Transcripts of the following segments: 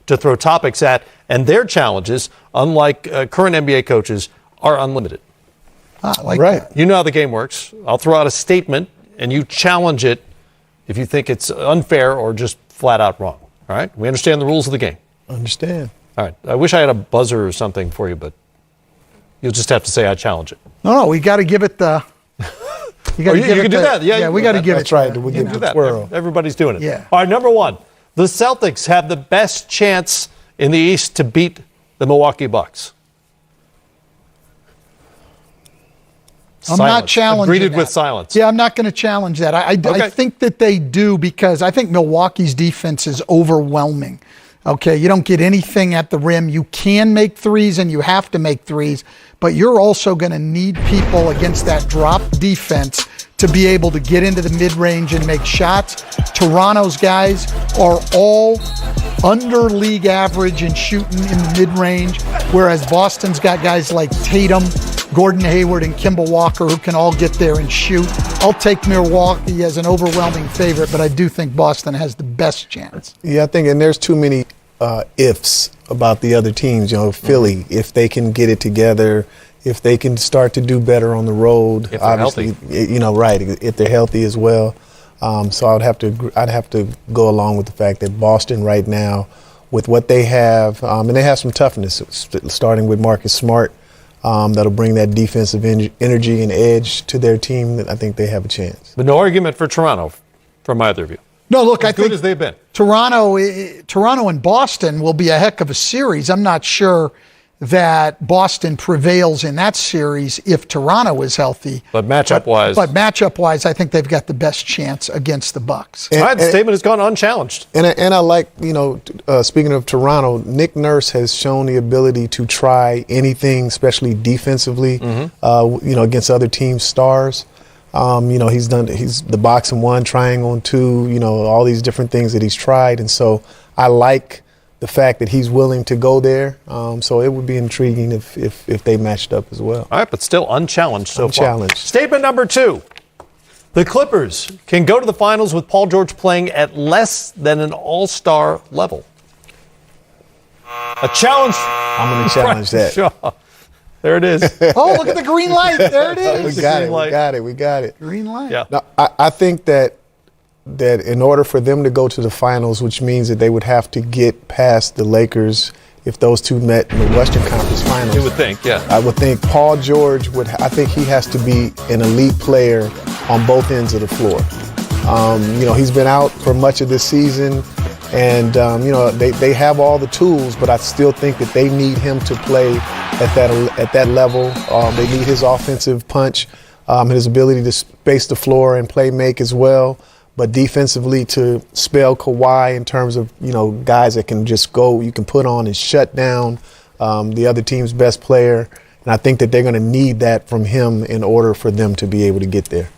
to throw topics at, and their challenges, unlike current NBA coaches, are unlimited. Right. You know how the game works. I'll throw out a statement, and you challenge it if you think it's unfair or just flat out wrong. All right? We understand the rules of the game. Understand. All right. I wish I had a buzzer or something for you, but you'll just have to say I challenge it. No, we got to give it the... You can do that. Yeah, we got to give it. That's right. We can do that. Everybody's doing it. Yeah. All right, number one. The Celtics have the best chance in the East to beat the Milwaukee Bucks. I'm not challenging Greeted that. with silence. Yeah, I'm not going to challenge that. I think that they do because I think Milwaukee's defense is overwhelming. Okay, you don't get anything at the rim. You can make threes and you have to make threes, but you're also going to need people against that drop defense to be able to get into the mid-range and make shots. Toronto's guys are all under league average in shooting in the mid-range, whereas Boston's got guys like Tatum, Gordon Hayward, and Kemba Walker who can all get there and shoot. I'll take Milwaukee as an overwhelming favorite, but I do think Boston has the best chance. Yeah, I think, and there's too many ifs about the other teams. You know, Philly, if they can get it together, if they can start to do better on the road, if obviously, healthy. You know, right, if they're healthy as well. So I'd have to go along with the fact that Boston right now, with what they have, and they have some toughness, starting with Marcus Smart, that'll bring that defensive energy and edge to their team. I think they have a chance. But no argument for Toronto from either of you. No, look, I think as they've been. Toronto and Boston will be a heck of a series. I'm not sure that Boston prevails in that series if Toronto is healthy. But matchup-wise, I think they've got the best chance against the Bucks. All right, the statement has gone unchallenged. And I like, you know, speaking of Toronto, Nick Nurse has shown the ability to try anything, especially defensively, you know, against other teams' stars. You know, he's the box and one, triangle and two, you know, all these different things that he's tried. And so I like the fact that he's willing to go there. So it would be intriguing if they matched up as well. All right, but still unchallenged so far. Statement number two. The Clippers can go to the finals with Paul George playing at less than an all-star level. A challenge. I'm going to challenge that. Shaw. There it is. Oh, look at the green light. There it is. We got it. Green light. Yeah. Now, I think that in order for them to go to the finals, which means that they would have to get past the Lakers if those two met in the Western Conference Finals. You would think, yeah. I would think Paul George I think he has to be an elite player on both ends of the floor. You know, he's been out for much of this season, and, you know, they have all the tools, but I still think that they need him to play at that level. They need his offensive punch, his ability to space the floor and play make as well. But defensively, to spell Kawhi in terms of, you know, guys that can just go, you can put on and shut down the other team's best player. And I think that they're going to need that from him in order for them to be able to get there.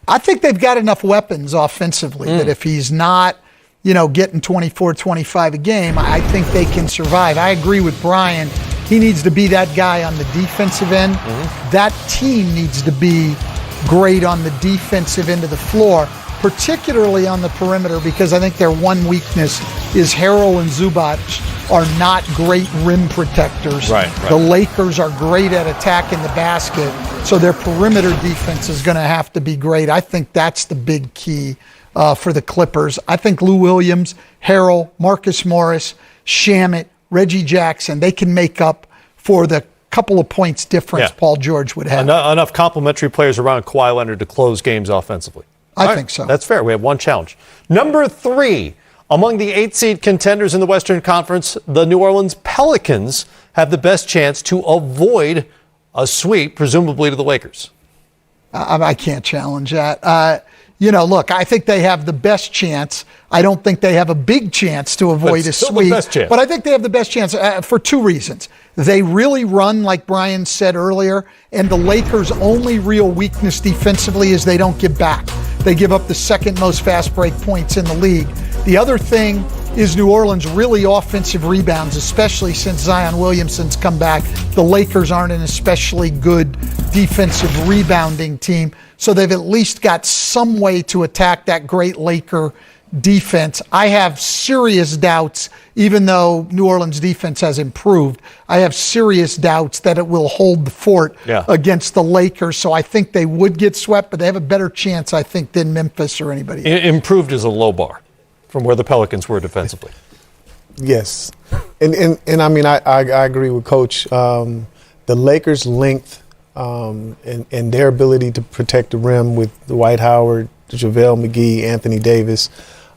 I think they've got enough weapons offensively that if he's not, you know, getting 24, 25 a game, I think they can survive. I agree with Brian. He needs to be that guy on the defensive end. That team needs to be great on the defensive end of the floor, particularly on the perimeter, because I think their one weakness is Harrell and Zubac are not great rim protectors. Right. The Lakers are great at attacking the basket, so their perimeter defense is going to have to be great. I think that's the big key for the Clippers. I think Lou Williams, Harrell, Marcus Morris, Shamet, Reggie Jackson, they can make up for the couple of points difference Paul George would have. Enough complementary players around Kawhi Leonard to close games offensively. I think so. That's fair. We have one challenge. Number three, among the 8-seed contenders in the Western Conference, the New Orleans Pelicans have the best chance to avoid a sweep, presumably to the Lakers. I can't challenge that. You know, look, I think they have the best chance. I don't think they have a big chance to avoid a sweep. But I think they have the best chance for two reasons. They really run, like Brian said earlier, and the Lakers' only real weakness defensively is they don't give back. They give up the second most fast break points in the league. The other thing is New Orleans really offensive rebounds, especially since Zion Williamson's come back. The Lakers aren't an especially good defensive rebounding team, so they've at least got some way to attack that great Laker defense. I have serious doubts, even though New Orleans defense has improved, I have serious doubts that it will hold the fort against the Lakers. So I think they would get swept, but they have a better chance, I think, than Memphis or anybody else. Improved is a low bar from where the Pelicans were defensively. Yes. And I mean, I agree with Coach. The Lakers' length and their ability to protect the rim with Dwight Howard, JaVale McGee, Anthony Davis,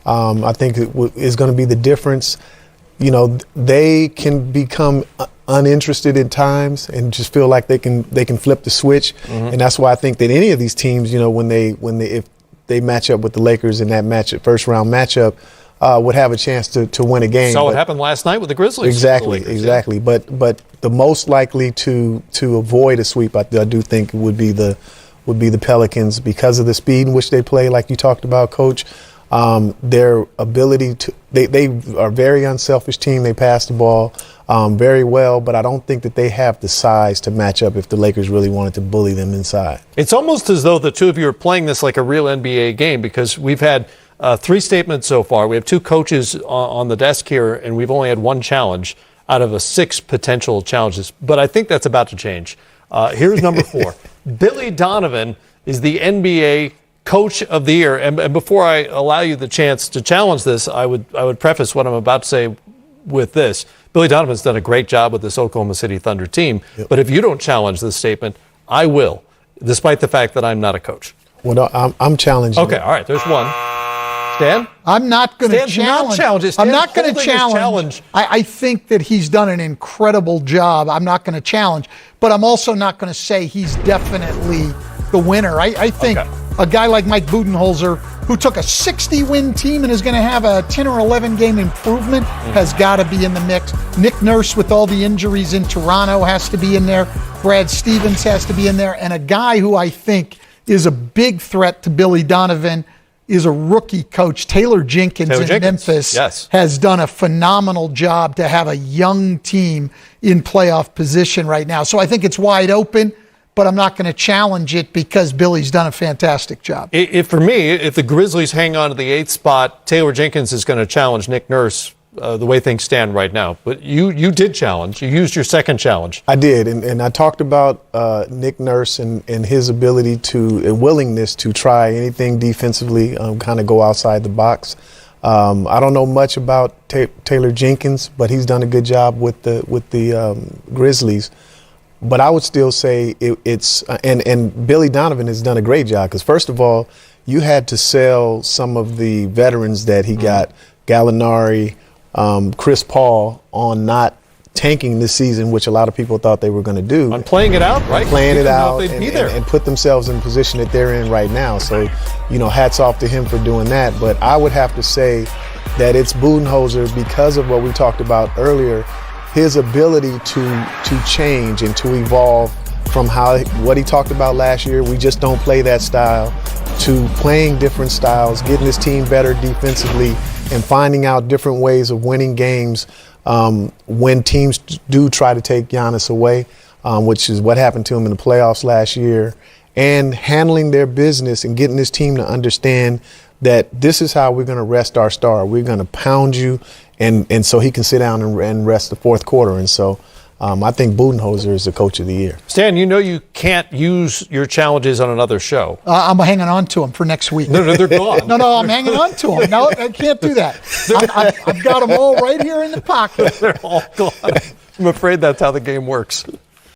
I think is going to be the difference. You know, they can become uninterested at times and just feel like they can flip the switch. And that's why I think that any of these teams, you know, if they match up with the Lakers in that first round matchup, would have a chance to win a game. So it happened last night with the Grizzlies. Exactly, Lakers, exactly. Yeah. But the most likely to avoid a sweep, I do think would be the Pelicans because of the speed in which they play, like you talked about, Coach. Their ability to they are a very unselfish team. They pass the ball very well, but I don't think that they have the size to match up if the Lakers really wanted to bully them inside. It's almost as though the two of you are playing this like a real NBA game because we've had 3 statements so far. We have 2 coaches on the desk here, and we've only had 1 challenge out of 6 potential challenges. But I think that's about to change. Here's number 4. Billy Donovan is the NBA Coach of the Year. And before I allow you the chance to challenge this, I would preface what I'm about to say with this. Billy Donovan's done a great job with this Oklahoma City Thunder team. Yep. But if you don't challenge this statement, I will, despite the fact that I'm not a coach. Well, no, I'm challenging. Okay, all right, there's one. Stan? I'm not going to challenge. I'm not going to challenge. I think that he's done an incredible job. I'm not going to challenge. But I'm also not going to say he's definitely the winner. I think a guy like Mike Budenholzer, who took a 60-win team and is going to have a 10 or 11-game improvement, has got to be in the mix. Nick Nurse, with all the injuries in Toronto, has to be in there. Brad Stevens has to be in there. And a guy who I think is a big threat to Billy Donovan is a rookie coach. Taylor Jenkins in Memphis has done a phenomenal job to have a young team in playoff position right now. So I think it's wide open, but I'm not going to challenge it because Billy's done a fantastic job. For me, if the Grizzlies hang on to the 8th spot, Taylor Jenkins is going to challenge Nick Nurse the way things stand right now. But you did challenge. You used your second challenge. I did, and I talked about Nick Nurse and his ability and willingness to try anything defensively, kind of go outside the box. I don't know much about Taylor Jenkins, but he's done a good job with the Grizzlies. But I would still say it's and Billy Donovan has done a great job because first of all, you had to sell some of the veterans that he got, Gallinari, Chris Paul, on not tanking this season, which a lot of people thought they were going to do. On playing it out, right? Playing it out and put themselves in the position that they're in right now. So, hats off to him for doing that. But I would have to say that it's Budenholzer because of what we talked about earlier, his ability to change and to evolve from what he talked about last year. We just don't play that style, to playing different styles, getting his team better defensively, and finding out different ways of winning games when teams do try to take Giannis away, which is what happened to him in the playoffs last year, and handling their business and getting this team to understand that this is how we're going to rest our star. We're going to pound you, and so he can sit down and rest the fourth quarter. And so I think Budenholzer is the Coach of the Year. Stan, you can't use your challenges on another show. I'm hanging on to them for next week. No, they're gone. No, I'm hanging on to them. No, I can't do that. I've got them all right here in the pocket. They're all gone. I'm afraid that's how the game works.